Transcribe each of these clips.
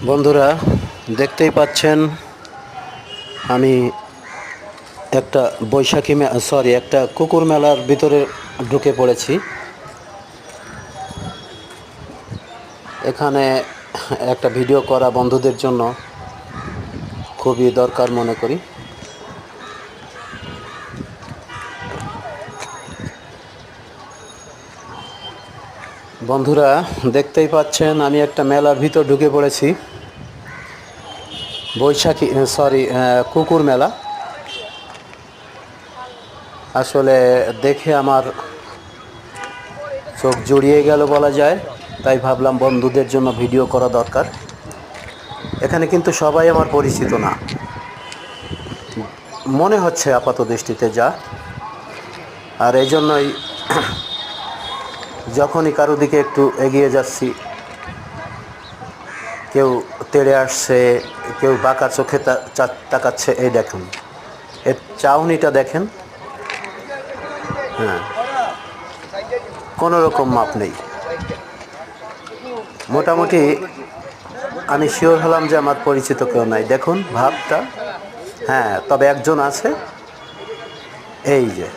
বন্ধুরা, দেখতেই পাচ্ছেন আমি একটা একটা কুকুর মেলার ভিতরে ঢুকে পড়েছি। এখানে একটা ভিডিও করা বন্ধুদের জন্য খুবই দরকার মনে করি। বন্ধুরা, দেখতেই পাচ্ছেন আমি একটা মেলার ভিতর ঢুকে পড়েছি। কুকুর মেলা। আসলে দেখে আমার চোখ জুড়িয়ে গেল বলা যায়, তাই ভাবলাম বন্ধুদের জন্য ভিডিও করা দরকার। এখানে কিন্তু সবাই আমার পরিচিত না, মনে হচ্ছে আপাত দৃষ্টিতে যা। আর এই জন্যই যখনই কারো দিকে একটু এগিয়ে যাচ্ছি, কেউ তেড়ে আসছে, কেউ বাঁকা চোখে তাকাচ্ছে। এই দেখুন, এর চাউনিটা দেখেন। হ্যাঁ, কোনো রকম মাপ নেই। মোটামুটি আমি শিওর হলাম যে আমার পরিচিত কেউ নাই। দেখুন ভাবটা। হ্যাঁ, তবে একজন আছে, এই যে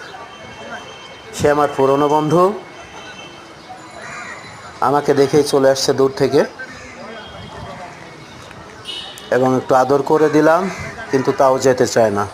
সে আমার পুরনো বন্ধু। আমাকে দেখেই চলে আসছে দূর থেকে, এবং একটু আদর করে দিলাম, কিন্তু তাও যেতে চায় না।